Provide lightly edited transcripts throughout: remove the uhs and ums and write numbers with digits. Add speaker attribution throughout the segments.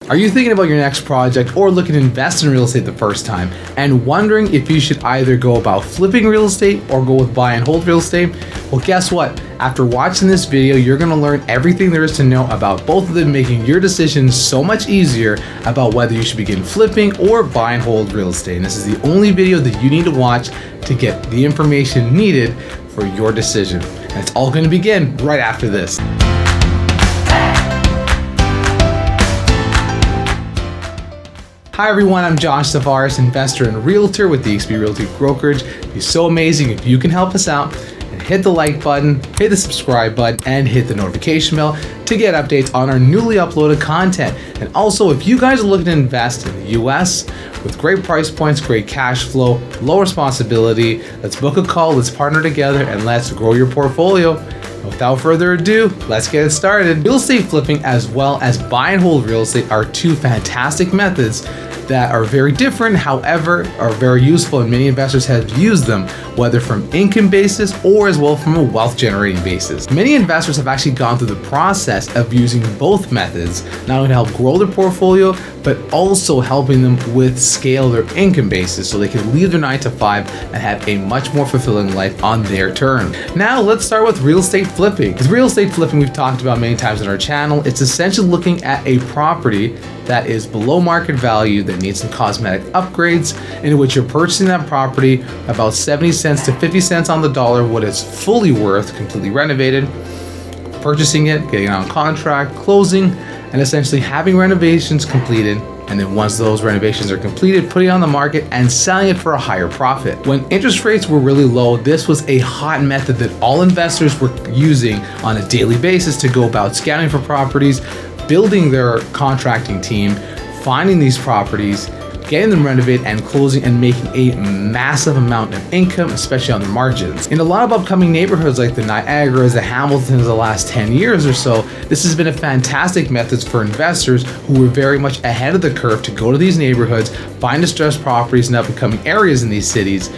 Speaker 1: Are you thinking about your next project or looking to invest in real estate the first time and wondering if you should either go about flipping real estate or go with buy and hold real estate? Well, guess what? After watching this video, you're going to learn everything there is to know about both of them, making your decisions so much easier about whether you should begin flipping or buy and hold real estate. And this is the only video that you need to watch to get the information needed for your decision. And it's all going to begin right after this. Hi everyone, I'm Josh Tavares, investor and realtor with the eXp Realty Brokerage. It'd be so amazing if you can help us out and hit the like button, hit the subscribe button, and hit the notification bell to get updates on our newly uploaded content. And also, if you guys are looking to invest in the US with great price points, great cash flow, low responsibility, let's book a call, let's partner together, and let's grow your portfolio. Without further ado, let's get it started. Real estate flipping as well as buy and hold real estate are two fantastic methods that are very different, however, are very useful, and many investors have used them, whether from income basis or as well from a wealth generating basis. Many investors have actually gone through the process of using both methods, not only to help grow their portfolio, but also helping them with scale their income basis so they can leave their 9 to 5 and have a much more fulfilling life on their terms. Now let's start with real estate flipping. Because real estate flipping we've talked about many times on our channel. It's essentially looking at a property that is below market value that needs some cosmetic upgrades, in which you're purchasing that property about 70 cents to 50 cents on the dollar what it's fully worth, completely renovated, purchasing it, getting it on contract, closing, and essentially having renovations completed. And then once those renovations are completed, putting it on the market and selling it for a higher profit. When interest rates were really low, this was a hot method that all investors were using on a daily basis to go about scouting for properties, building their contracting team, finding these properties, getting them renovated and closing and making a massive amount of income, especially on the margins. In a lot of upcoming neighborhoods like the Niagaras, the Hamiltons, the last 10 years or so, this has been a fantastic method for investors who were very much ahead of the curve to go to these neighborhoods, find distressed properties in up-and-coming areas in these cities,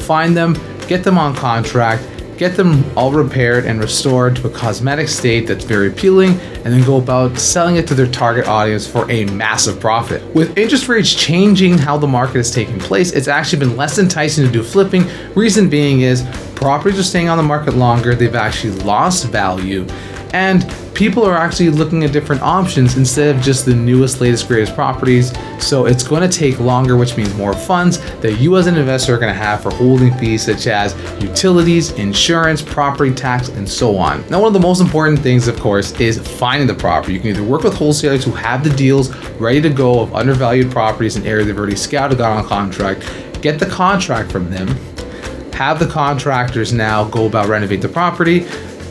Speaker 1: find them, get them on contract, get them all repaired and restored to a cosmetic state that's very appealing, and then go about selling it to their target audience for a massive profit. With interest rates changing how the market is taking place, it's actually been less enticing to do flipping. Reason being is properties are staying on the market longer, they've actually lost value, and people are actually looking at different options instead of just the newest, latest, greatest properties. So it's going to take longer, which means more funds that you as an investor are going to have for holding fees such as utilities, insurance, property tax, and so on. Now, one of the most important things, of course, is finding the property. You can either work with wholesalers who have the deals ready to go of undervalued properties in areas they've already scouted, got on contract, get the contract from them, have the contractors now go about renovate the property,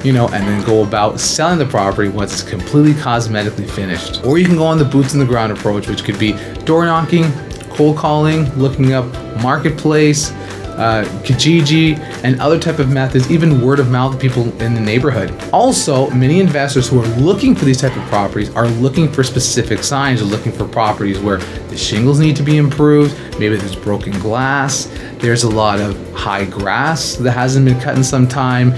Speaker 1: and then go about selling the property once it's completely cosmetically finished. Or you can go on the boots on the ground approach, which could be door knocking, cold calling, looking up marketplace, Kijiji, and other type of methods, even word of mouth people in the neighborhood. Also, many investors who are looking for these type of properties are looking for specific signs. They're looking for properties where the shingles need to be improved, maybe there's broken glass, there's a lot of high grass that hasn't been cut in some time,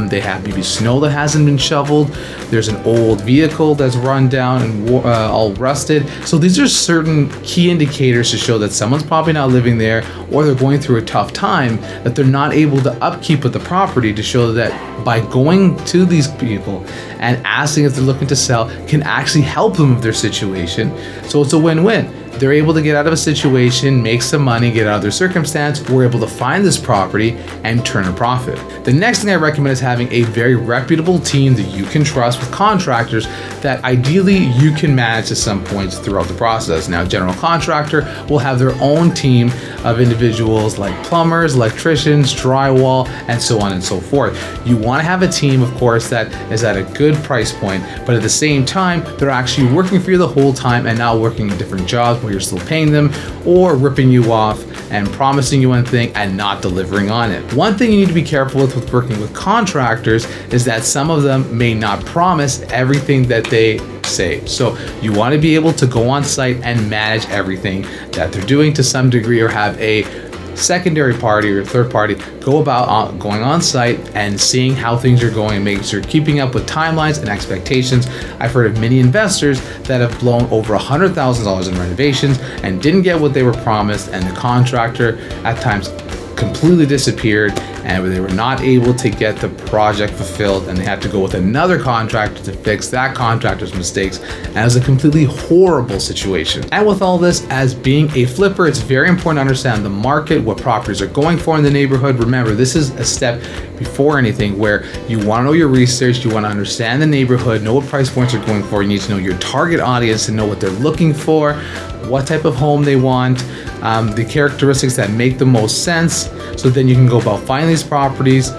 Speaker 1: they have maybe snow that hasn't been shoveled, there's an old vehicle that's run down and all rusted. So these are certain key indicators to show that someone's probably not living there, or they're going through a tough time, that they're not able to upkeep with the property, to show that by going to these people and asking if they're looking to sell can actually help them with their situation. So it's a win-win. They're able to get out of a situation, make some money, get out of their circumstance. We're able to find this property and turn a profit. The next thing I recommend is having a very reputable team that you can trust with contractors that ideally you can manage at some points throughout the process. Now, a general contractor will have their own team of individuals like plumbers, electricians, drywall, and so on and so forth. You want to have a team, of course, that is at a good price point, but at the same time, they're actually working for you the whole time and not working in different jobs where you're still paying them, or ripping you off and promising you one thing and not delivering on it. One thing you need to be careful with working with contractors is that some of them may not promise everything that they say. So you want to be able to go on site and manage everything that they're doing to some degree, or have a secondary party or third party go about going on site and seeing how things are going and making sure you're keeping up with timelines and expectations. I've heard of many investors that have blown over $100,000 in renovations and didn't get what they were promised, and the contractor at times completely disappeared, and they were not able to get the project fulfilled, and they had to go with another contractor to fix that contractor's mistakes, and it was a completely horrible situation. And with all this, as being a flipper, it's very important to understand the market, what properties are going for in the neighborhood. Remember, this is a step before anything where you want to know your research, you want to understand the neighborhood, know what price points are going for, you need to know your target audience and know what they're looking for, what type of home they want, the characteristics that make the most sense, so then you can go about finding these properties,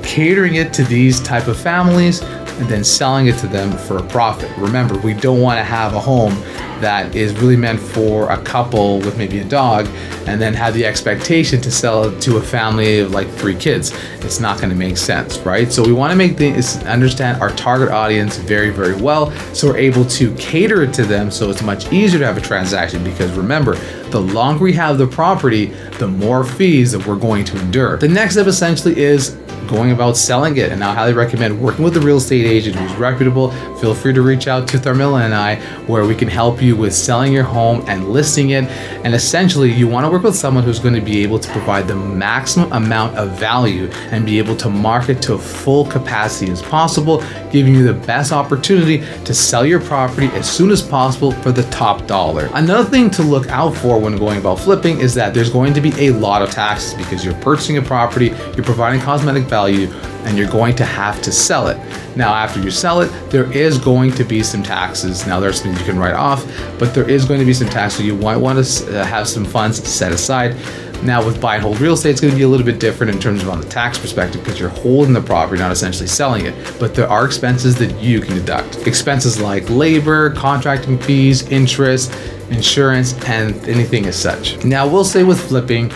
Speaker 1: catering it to these type of families, and then selling it to them for a profit. Remember, we don't want to have a home that is really meant for a couple with maybe a dog and then have the expectation to sell it to a family of like 3 kids. It's not going to make sense, right? So we want to make things, understand our target audience very, very well, so we're able to cater it to them, so it's much easier to have a transaction, because remember, the longer we have the property, the more fees that we're going to endure. The next step essentially is going about selling it, and I highly recommend working with a real estate agent who's reputable. Feel free to reach out to Tharmila and I, where we can help you with selling your home and listing it. And essentially, you want to work with someone who's going to be able to provide the maximum amount of value and be able to market to full capacity as possible, giving you the best opportunity to sell your property as soon as possible for the top dollar. Another thing to look out for when going about flipping is that there's going to be a lot of taxes, because you're purchasing a property, you're providing cosmetic value, and you're going to have to sell it. Now, after you sell it, there is going to be some taxes. Now, there's things you can write off, but there is going to be some tax, so you might want to have some funds set aside. Now, with buy and hold real estate, it's going to be a little bit different in terms of on the tax perspective, because you're holding the property, not essentially selling it. But there are expenses that you can deduct. Expenses like labor, contracting fees, interest, insurance, and anything as such. Now, we'll say with flipping,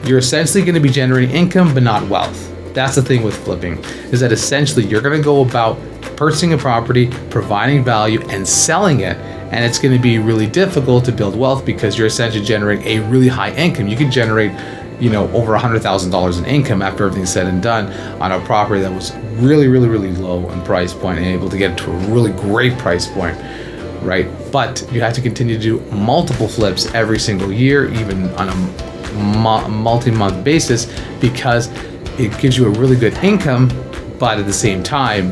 Speaker 1: you're essentially going to be generating income, but not wealth. That's the thing with flipping, is that essentially you're going to go about purchasing a property, providing value, and selling it. And it's going to be really difficult to build wealth, because you're essentially generating a really high income. You could generate, over $100,000 in income after everything's said and done on a property that was really, really, really low in price point, and able to get it to a really great price point, right? But you have to continue to do multiple flips every single year, even on a multi-month basis, because it gives you a really good income, but at the same time,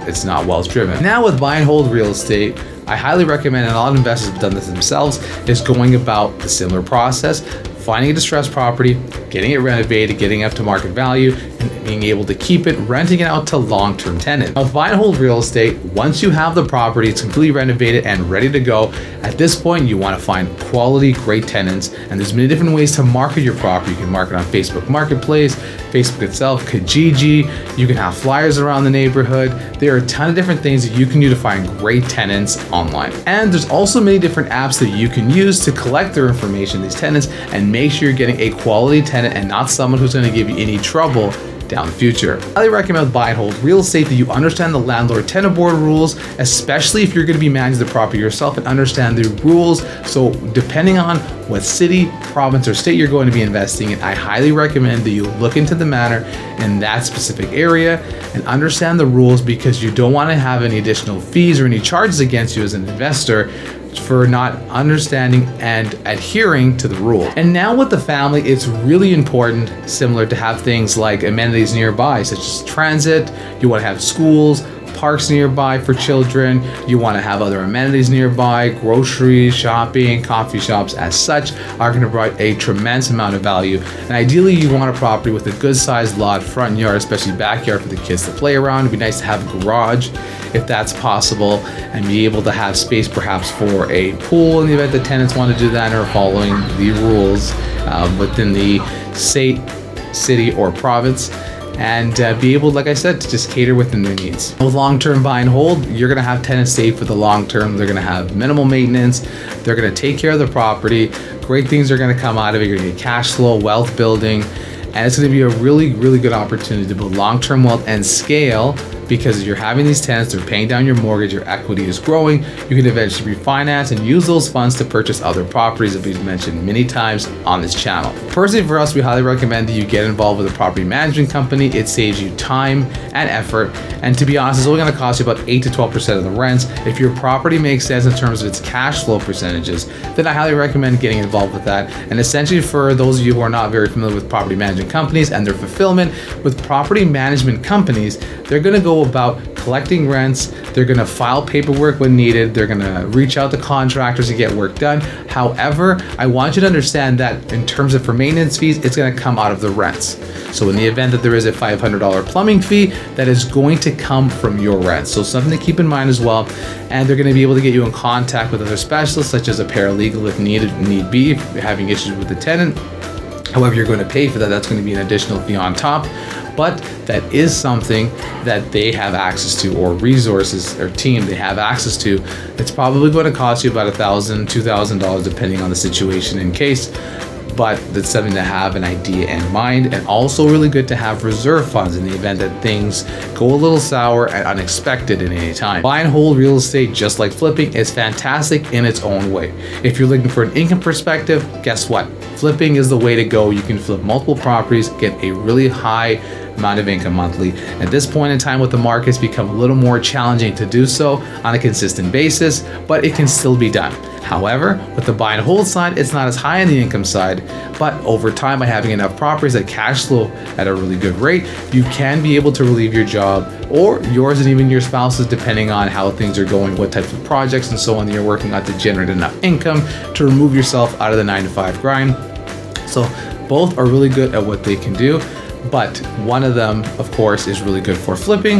Speaker 1: it's not wealth driven. Now, with buy and hold real estate, I highly recommend, and a lot of investors have done this themselves, is going about the similar process, finding a distressed property, getting it renovated, getting up to market value, and being able to keep it, renting it out to long-term tenants. Now, with buy and hold real estate, once you have the property, it's completely renovated and ready to go. At this point, you want to find quality, great tenants, and there's many different ways to market your property. You can market on Facebook Marketplace, Facebook itself, Kijiji. You can have flyers around the neighborhood. There are a ton of different things that you can do to find great tenants online. And there's also many different apps that you can use to collect their information, these tenants, and make sure you're getting a quality tenant and not someone who's going to give you any trouble down the future. I highly recommend buy and hold real estate, that you understand the landlord-tenant board rules, especially if you're going to be managing the property yourself, and understand the rules. So depending on what city, province, or state you're going to be investing in, I highly recommend that you look into the matter in that specific area and understand the rules, because you don't want to have any additional fees or any charges against you as an investor for not understanding and adhering to the rule. And now with the family, it's really important, similar, to have things like amenities nearby, such as transit. You want to have schools, parks nearby for children. You want to have other amenities nearby. Groceries, shopping, coffee shops as such are going to provide a tremendous amount of value. And ideally, you want a property with a good sized lot, front yard, especially backyard for the kids to play around. It'd be nice to have a garage if that's possible, and be able to have space perhaps for a pool in the event the tenants want to do that, or following the rules within the state, city, or province. And be able, like I said, to just cater within their needs. With long-term buy and hold, you're going to have tenants stay for the long term. They're going to have minimal maintenance. They're going to take care of the property. Great things are going to come out of it. You're going to get cash flow, wealth building, and it's going to be a really, really good opportunity to build long-term wealth and scale because you're having these tenants, they're paying down your mortgage, your equity is growing. You can eventually refinance and use those funds to purchase other properties that we've mentioned many times on this channel. Personally, for us, we highly recommend that you get involved with a property management company. It saves you time and effort, and to be honest, it's only going to cost you about 8 to 12% of the rents. If your property makes sense in terms of its cash flow percentages, then I highly recommend getting involved with that. And essentially, for those of you who are not very familiar with property management companies and their fulfillment, with property management companies, they're going to go about collecting rents, they're going to file paperwork when needed, they're going to reach out to contractors to get work done. However, I want you to understand that in terms of for maintenance fees, it's going to come out of the rents. So in the event that there is a $500 plumbing fee, that is going to come from your rent. So something to keep in mind as well. And they're going to be able to get you in contact with other specialists, such as a paralegal if need be, if you're having issues with the tenant. However, you're going to pay for that. That's going to be an additional fee on top. But that is something that they have access to, or resources or team they have access to. It's probably going to cost you about $1,000, $2,000 depending on the situation in case. But that's something to have an idea in mind, and also really good to have reserve funds in the event that things go a little sour and unexpected at any time. Buy and hold real estate, just like flipping, is fantastic in its own way. If you're looking for an income perspective, guess what? Flipping is the way to go. You can flip multiple properties, get a really high amount of income monthly. At this point in time with the markets, become a little more challenging to do so on a consistent basis, but it can still be done. However, with the buy and hold side, it's not as high on the income side, but over time, by having enough properties that cash flow at a really good rate, you can be able to relieve your job, or yours and even your spouse's, depending on how things are going, what types of projects and so on that you're working on, to generate enough income to remove yourself out of the 9-to-5 grind. So both are really good at what they can do, but one of them, of course, is really good for flipping,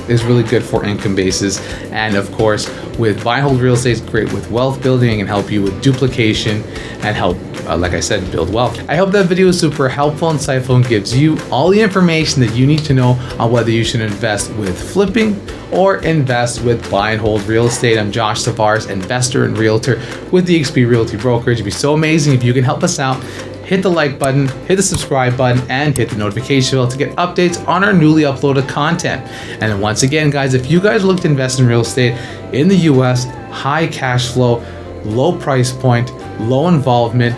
Speaker 1: is really good for income bases, and of course with buy and hold real estate is great with wealth building and help you with duplication and help, like I said, build wealth. I hope that video is super helpful, insightful, and gives you all the information that you need to know on whether you should invest with flipping or invest with buy and hold real estate. I'm Josh Tavares, investor and realtor with the EXP Realty Brokerage. It'd be so amazing if you can help us out. Hit the like button, hit the subscribe button, and hit the notification bell to get updates on our newly uploaded content. And then once again, guys, if you guys look to invest in real estate in the US, high cash flow, low price point, low involvement,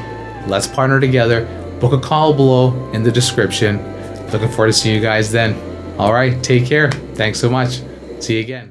Speaker 1: let's partner together. Book a call below in the description. Looking forward to seeing you guys then. All right, take care. Thanks so much. See you again.